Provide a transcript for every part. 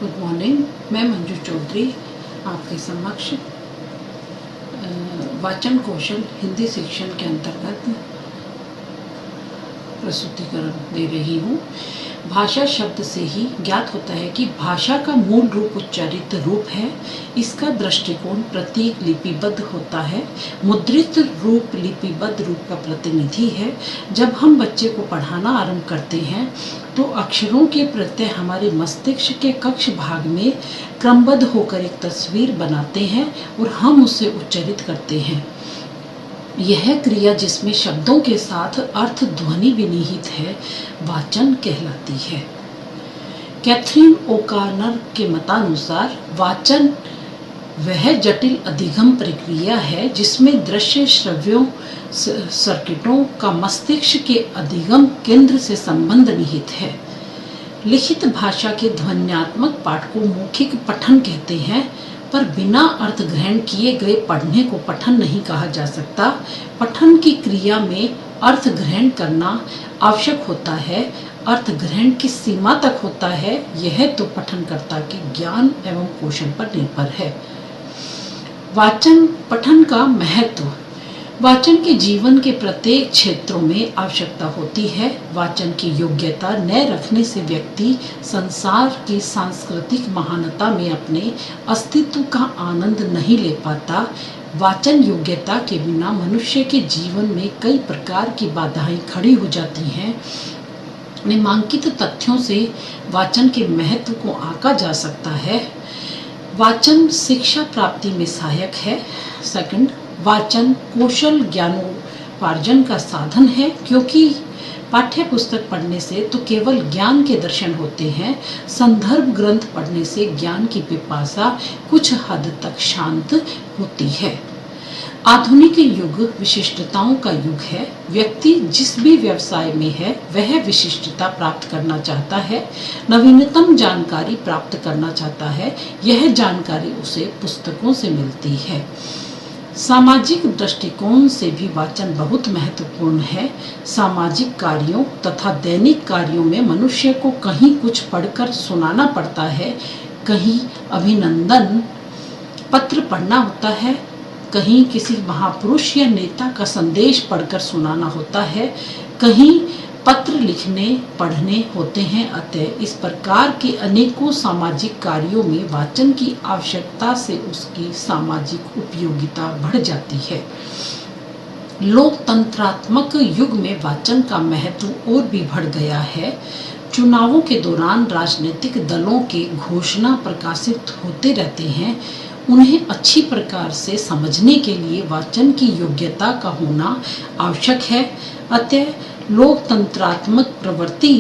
Good morning. मैं मंजू चौधरी आपके समक्ष वाचन कौशल हिंदी शिक्षण के अंतर्गत प्रस्तुतिकरण दे रही हूँ। भाषा शब्द से ही ज्ञात होता है कि भाषा का मूल रूप उच्चारित रूप है। इसका दृष्टिकोण प्रतीक लिपिबद्ध होता है। मुद्रित रूप लिपिबद्ध रूप का प्रतिनिधि है। जब हम बच्चे को पढ़ाना आरंभ करते हैं तो अक्षरों के प्रत्यय हमारे मस्तिष्क के कक्ष भाग में क्रमबद्ध होकर एक तस्वीर बनाते हैं और हम उसे उच्चारित करते हैं। यह क्रिया जिसमें शब्दों के साथ अर्थ ध्वनि भी निहित है वाचन कहलाती है। कैथरीन ओकानर के मतानुसार वाचन वह जटिल अधिगम प्रक्रिया है जिसमें दृश्य श्रव्यों सर्किटों का मस्तिष्क के अधिगम केंद्र से संबंध निहित है। लिखित भाषा के ध्वन्यात्मक पाठ को मौखिक पठन कहते हैं, पर बिना अर्थ ग्रहण किए गए पढ़ने को पठन नहीं कहा जा सकता। पठन की क्रिया में अर्थ ग्रहण करना आवश्यक होता है। अर्थ ग्रहण किस सीमा तक होता है यह तो पठनकर्ता के ज्ञान एवं कौशल पर निर्भर है। वाचन पठन का महत्व। वाचन के जीवन के प्रत्येक क्षेत्रों में आवश्यकता होती है। वाचन की योग्यता न रखने से व्यक्ति संसार की सांस्कृतिक महानता में अपने अस्तित्व का आनंद नहीं ले पाता। वाचन योग्यता के बिना मनुष्य के जीवन में कई प्रकार की बाधाएं खड़ी हो जाती हैं। निम्नांकित तथ्यों से वाचन के महत्व को आंका जा सकता है। वाचन शिक्षा प्राप्ति में सहायक है। सेकंड, वाचन कौशल ज्ञानोपार्जन का साधन है, क्योंकि पाठ्य पुस्तक पढ़ने से तो केवल ज्ञान के दर्शन होते हैं। संदर्भ ग्रंथ पढ़ने से ज्ञान की पिपासा कुछ हद तक शांत होती है। आधुनिक युग विशिष्टताओं का युग है। व्यक्ति जिस भी व्यवसाय में है वह विशिष्टता प्राप्त करना चाहता है, नवीनतम जानकारी प्राप्त करना चाहता है। यह जानकारी उसे पुस्तकों से मिलती है। सामाजिक दृष्टिकोण से भी वाचन बहुत महत्वपूर्ण है। सामाजिक कार्यों तथा दैनिक कार्यों में मनुष्य को कहीं कुछ पढ़कर सुनाना पड़ता है, कहीं अभिनंदन पत्र पढ़ना होता है, कहीं किसी महापुरुष या नेता का संदेश पढ़कर सुनाना होता है, कहीं पत्र लिखने पढ़ने होते हैं। अतः इस प्रकार के अनेकों सामाजिक कार्यों में वाचन की आवश्यकता से उसकी सामाजिक उपयोगिता बढ़ जाती है। लोकतंत्रात्मक युग में वाचन का महत्व और भी बढ़ गया है। चुनावों के दौरान राजनीतिक दलों के घोषणा प्रकाशित होते रहते हैं। उन्हें अच्छी प्रकार से समझने के लिए वाचन की योग्यता का होना आवश्यक है। अतः लोकतंत्रात्मक प्रवृत्ति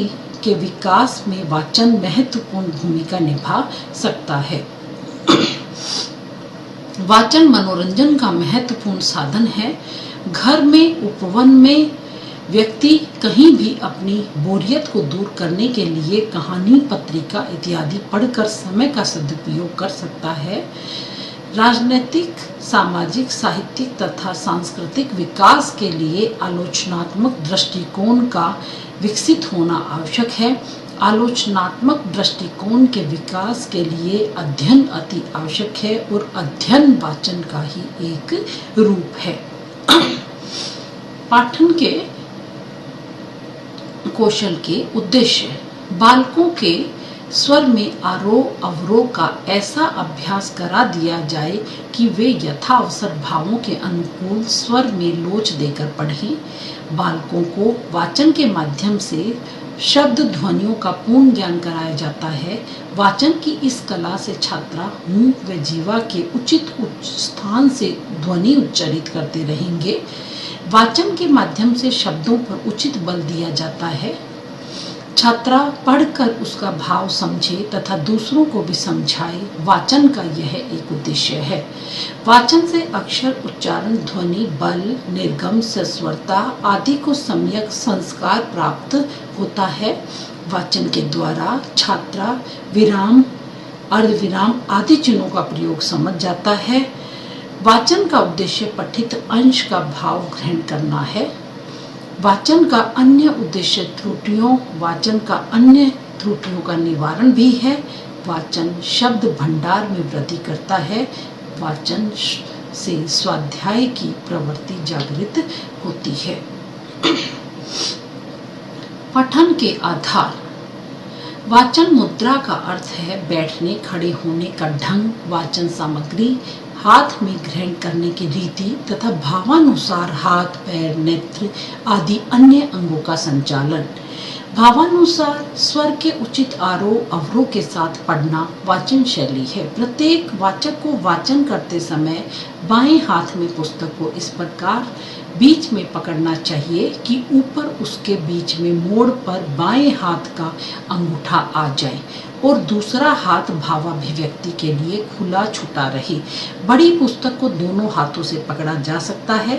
के विकास में वाचन महत्वपूर्ण भूमिका निभा सकता है। वाचन मनोरंजन का महत्वपूर्ण साधन है। घर में उपवन में व्यक्ति कहीं भी अपनी बोरियत को दूर करने के लिए कहानी, पत्रिका इत्यादि पढ़कर समय का सदुपयोग कर सकता है। राजनीतिक, सामाजिक, साहित्यिक तथा सांस्कृतिक विकास के लिए आलोचनात्मक दृष्टिकोण का विकसित होना आवश्यक है। आलोचनात्मक दृष्टिकोण के विकास के लिए अध्ययन अति आवश्यक है और अध्ययन वाचन का ही एक रूप है। पाठन के कौशल के उद्देश्य। बालकों के स्वर में आरोह अवरोह का ऐसा अभ्यास करा दिया जाए कि वे यथावसर भावों के अनुकूल स्वर में लोच देकर पढ़ें। बालकों को वाचन के माध्यम से शब्द ध्वनियों का पूर्ण ज्ञान कराया जाता है। वाचन की इस कला से छात्रा मुंह व जीवा के उचित स्थान से ध्वनि उच्चारित करते रहेंगे। वाचन के माध्यम से शब्दों पर उचित बल दिया जाता है। छात्रा पढ़कर उसका भाव समझे तथा दूसरों को भी समझाए। वाचन का यह एक उद्देश्य है। वाचन से अक्षर, उच्चारण, ध्वनि, बल, निर्गम, सस्वरता आदि को सम्यक संस्कार प्राप्त होता है। वाचन के द्वारा छात्रा विराम, अर्धविराम आदि चिन्हों का प्रयोग समझ जाता है। वाचन का उद्देश्य पठित अंश का भाव ग्रहण करना है। वाचन का अन्य उद्देश्य त्रुटियों का निवारण भी है। वाचन शब्द भंडार में वृद्धि करता है। वाचन से स्वाध्याय की प्रवृत्ति जागृत होती है। पठन के आधार। वाचन मुद्रा का अर्थ है बैठने खड़े होने का ढंग, वाचन सामग्री, हाथ में ग्रहण करने की रीति तथा भावानुसार हाथ, पैर, नेत्र आदि अन्य अंगों का संचालन। भावानुसार स्वर के उचित आरोह अवरोह के साथ पढ़ना वाचन शैली है। प्रत्येक वाचक को वाचन करते समय बाएं हाथ में पुस्तक को इस प्रकार बीच में पकड़ना चाहिए कि ऊपर उसके बीच में मोड़ पर बाएं हाथ का अंगूठा आ जाए और दूसरा हाथ भावाभिव्यक्ति के लिए खुला छुटा रहे। बड़ी पुस्तक को दोनों हाथों से पकड़ा जा सकता है।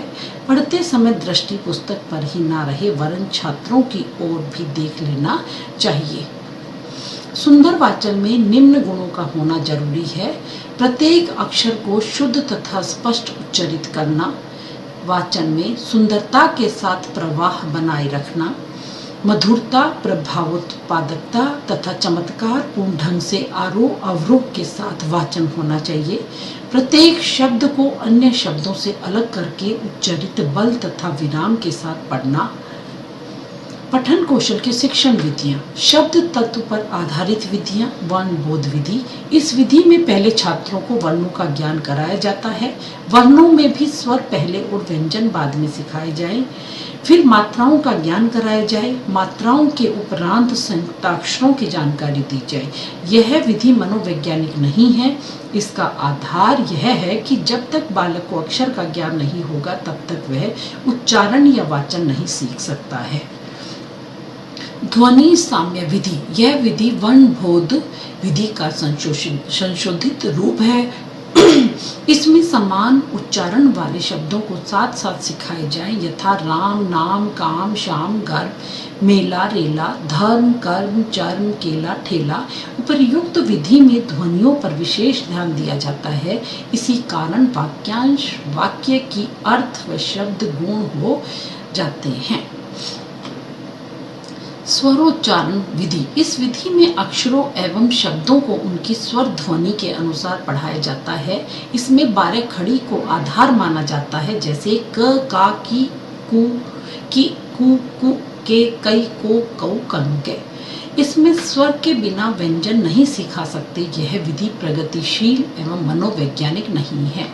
पढ़ते समय दृष्टि पुस्तक पर ही ना रहे वरन छात्रों की ओर भी देख लेना चाहिए। सुंदर वाचन में निम्न गुणों का होना जरूरी है। प्रत्येक अक्षर को शुद्ध तथा स्पष्ट उच्चारित करना, वाचन में सुंदरता के साथ प्रवाह बनाए रखना, मधुरता, प्रभावोत्पादकता तथा चमत्कार पूर्ण ढंग से आरोह अवरोह के साथ वाचन होना चाहिए। प्रत्येक शब्द को अन्य शब्दों से अलग करके उच्चारित बल तथा विराम के साथ पढ़ना। पठन कौशल के शिक्षण विधियां। शब्द तत्व पर आधारित विधियां। वर्ण बोध विधि। इस विधि में पहले छात्रों को वर्णों का ज्ञान कराया जाता है। वर्णों में भी स्वर पहले और व्यंजन बाद में सिखाए जाएं। फिर मात्राओं का ज्ञान कराया जाए। मात्राओं के उपरांत संयुक्ताक्षरों की जानकारी दी जाए। यह विधि मनोवैज्ञानिक नहीं है। इसका आधार यह है कि जब तक बालक को अक्षर का ज्ञान नहीं होगा तब तक वह उच्चारण या वाचन नहीं सीख सकता है। ध्वनि साम्य विधि। यह विधि वर्ण बोध विधि का संशोधित रूप है। इसमें समान उच्चारण वाले शब्दों को साथ साथ सिखाए जाएं, यथा राम, नाम, काम, शाम, गर्भ, मेला, रेला, धर्म, कर्म, चर्म, केला, ठेला। उपर्युक्त विधि में ध्वनियों पर विशेष ध्यान दिया जाता है। इसी कारण वाक्यांश वाक्य की अर्थ व शब्द गुण हो जाते हैं। स्वरोच्चारण विधि। इस विधि में अक्षरों एवं शब्दों को उनकी स्वर ध्वनि के अनुसार पढ़ाया जाता है। इसमें 12 खड़ी को आधार माना जाता है, जैसे क, का, की, कु, के, कई, को, कौ, कनु के। इसमें स्वर के बिना व्यंजन नहीं सिखा सकते। यह विधि प्रगतिशील एवं मनोवैज्ञानिक नहीं है।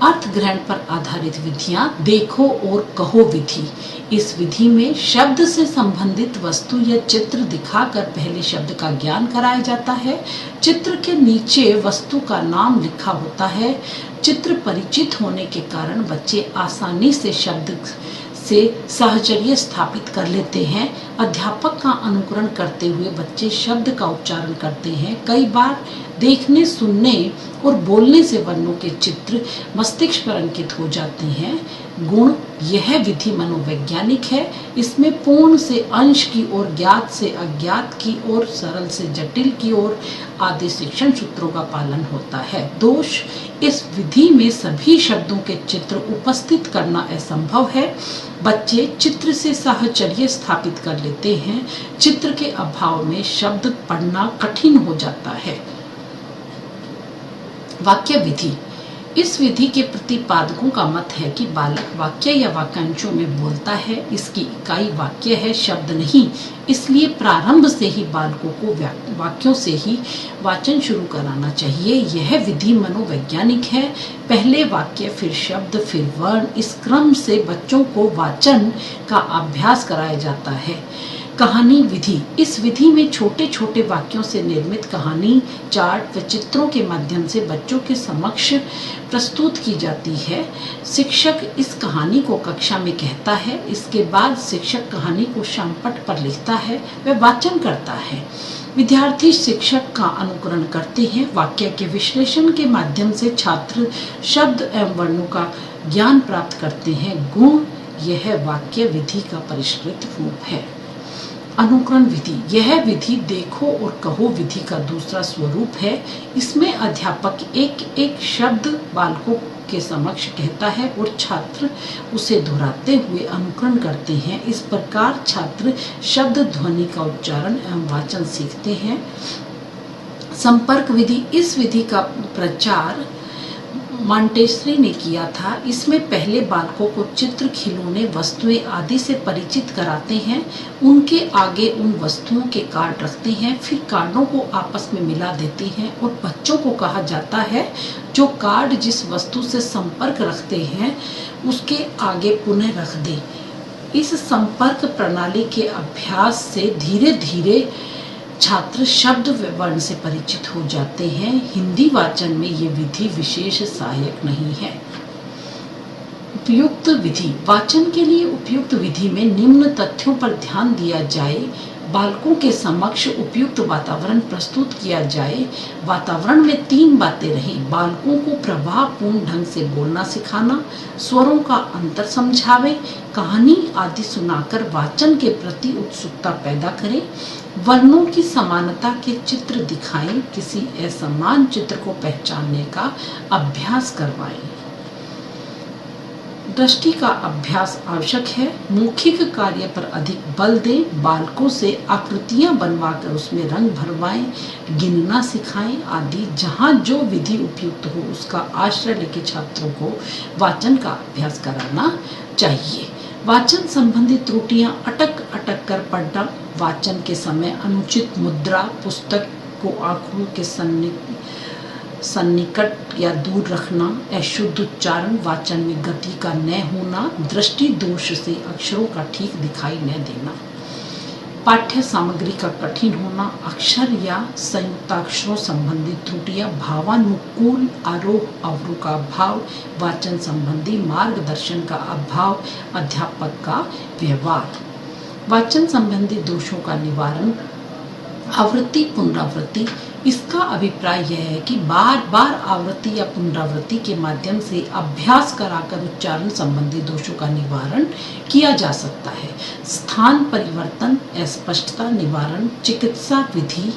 अर्थ ग्रहण पर आधारित विधियां। देखो और कहो विधि। इस विधि में शब्द से संबंधित वस्तु या चित्र दिखाकर पहले शब्द का ज्ञान कराया जाता है। चित्र के नीचे वस्तु का नाम लिखा होता है। चित्र परिचित होने के कारण बच्चे आसानी से शब्द से साहचर्य स्थापित कर लेते हैं। अध्यापक का अनुकरण करते हुए बच्चे शब्द का उच्चारण करते हैं। कई बार देखने, सुनने और बोलने से वर्णों के चित्र मस्तिष्क पर अंकित हो जाते हैं। गुण। यह विधि मनोवैज्ञानिक है। इसमें पूर्ण से अंश की ओर, ज्ञात से अज्ञात की ओर, सरल से जटिल की ओर आदि शिक्षण सूत्रों का पालन होता है। दोष। इस विधि में सभी शब्दों के चित्र उपस्थित करना असंभव है। बच्चे चित्र से साहचर्य स्थापित कर लेते हैं। चित्र के अभाव में शब्द पढ़ना कठिन हो जाता है। वाक्य विधि। इस विधि के प्रतिपादकों का मत है कि बालक वाक्य या वाक्यांशों में बोलता है। इसकी इकाई वाक्य है, शब्द नहीं। इसलिए प्रारंभ से ही बालकों को वाक्यों से ही वाचन शुरू कराना चाहिए। यह विधि मनोवैज्ञानिक है। पहले वाक्य, फिर शब्द, फिर वर्ण। इस क्रम से बच्चों को वाचन का अभ्यास कराया जाता है। कहानी विधि। इस विधि में छोटे छोटे वाक्यों से निर्मित कहानी, चार्ट व चित्रों के माध्यम से बच्चों के समक्ष प्रस्तुत की जाती है। शिक्षक इस कहानी को कक्षा में कहता है। इसके बाद शिक्षक कहानी को शामपट पर लिखता है व वाचन करता है। विद्यार्थी शिक्षक का अनुकरण करते हैं। वाक्य के विश्लेषण के माध्यम से छात्र शब्द एवं वर्णों का ज्ञान प्राप्त करते हैं। गुण। यह वाक्य विधि का परिष्कृत रूप है। अनुकरण विधि। यह विधि देखो और कहो विधि का दूसरा स्वरूप है। इसमें अध्यापक एक एक शब्द बालकों के समक्ष कहता है और छात्र उसे दोहराते हुए अनुकरण करते हैं। इस प्रकार छात्र शब्द ध्वनि का उच्चारण एवं वाचन सीखते हैं। संपर्क विधि, इस विधि का प्रचार मॉन्टेसरी ने किया था। इसमें पहले बालकों को चित्र, खिलौने, वस्तुएं आदि से परिचित कराते हैं, उनके आगे उन वस्तुओं के कार्ड रखते हैं, फिर कार्डों को आपस में मिला देते हैं और बच्चों को कहा जाता है जो कार्ड जिस वस्तु से संपर्क रखते हैं उसके आगे पुनः रख दें। इस संपर्क प्रणाली के अभ्यास से धीरे धीरे छात्र शब्द व वर्ण से परिचित हो जाते हैं। हिंदी वाचन में ये विधि विशेष सहायक नहीं है। उपयुक्त विधि, वाचन के लिए उपयुक्त विधि में निम्न तथ्यों पर ध्यान दिया जाए। बालकों के समक्ष उपयुक्त वातावरण प्रस्तुत किया जाए। वातावरण में 3 बातें रहें। बालकों को प्रभावपूर्ण ढंग से बोलना सिखाना, स्वरों का अंतर समझावे, कहानी आदि सुनाकर वाचन के प्रति उत्सुकता पैदा करें। वर्णों की समानता के चित्र दिखाएं, किसी असमान चित्र को पहचानने का अभ्यास करवाएं। दृष्टि का अभ्यास आवश्यक है। मौखिक कार्य पर अधिक बल दें। बालकों से आकृतियां बनवाकर उसमें रंग भरवाएं, गिनना सिखाएं आदि। जहां जो विधि उपयुक्त हो उसका आश्रय लेकर छात्रों को वाचन का अभ्यास कराना चाहिए। वाचन संबंधी त्रुटियां अटक कर पढ़ना, वाचन के समय अनुचित मुद्रा, पुस्तक को आंखों के सन्निकट या दूर रखना, अशुद्ध उच्चारण, वाचन में गति का न होना, दृष्टि दोष से अक्षरों का ठीक दिखाई न देना, पाठ्य सामग्री का कठिन होना, अक्षर या संयुक्ताक्षरों संबंधी त्रुटियां, भावानुकूल आरोह अवरोह का अभाव, वाचन संबंधी मार्गदर्शन का अभाव, अध्यापक का व्यवहार। वाचन संबंधी दोषों का निवारण, आवृत्ति पुनरावृत्ति। इसका अभिप्राय यह है कि बार बार आवृत्ति या पुनरावृत्ति के माध्यम से अभ्यास कराकर उच्चारण संबंधी दोषों का निवारण किया जा सकता है। स्थान परिवर्तन, अस्पष्टता निवारण, चिकित्सा विधि,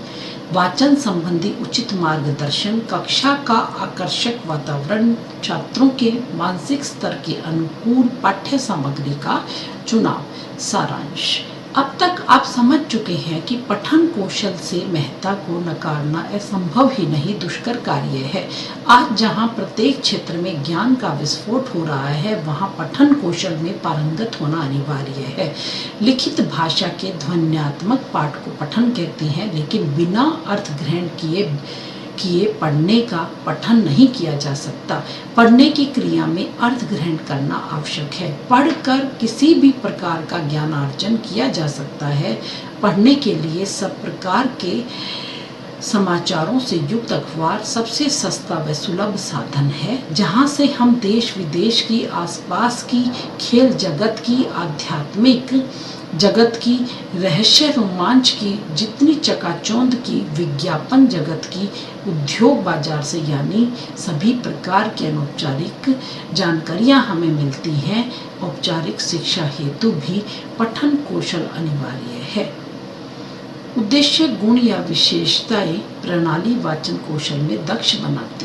वाचन संबंधी उचित मार्गदर्शन, कक्षा का आकर्षक वातावरण, छात्रों के मानसिक स्तर के अनुकूल पाठ्य सामग्री का चुनाव। सारांश, अब तक आप समझ चुके हैं कि पठन कौशल से महत्ता को नकारना असंभव ही नहीं, दुष्कर कार्य है। आज जहां प्रत्येक क्षेत्र में ज्ञान का विस्फोट हो रहा है, वहां पठन कौशल में पारंगत होना अनिवार्य है। लिखित भाषा के ध्वन्यात्मक पाठ को पठन कहते हैं, लेकिन बिना अर्थ ग्रहण किए पढ़ने का पठन नहीं किया जा सकता। पढ़ने की क्रिया में अर्थ ग्रहण करना आवश्यक है। पढ़कर किसी भी प्रकार का ज्ञानार्जन किया जा सकता है। पढ़ने के लिए सब प्रकार के समाचारों से युक्त अखबार सबसे सस्ता व सुलभ साधन है, जहां से हम देश विदेश की, आसपास की, खेल जगत की, आध्यात्मिक जगत की, रहस्य रोमांच की, जितनी चकाचौंध की, विज्ञापन जगत की, उद्योग बाजार से, यानी सभी प्रकार की अनौपचारिक जानकारियां हमें मिलती हैं। औपचारिक शिक्षा हेतु भी पठन कौशल अनिवार्य है। उद्देश्य, गुण या विशेषताएं प्रणाली वाचन कौशल में दक्ष बनाती है।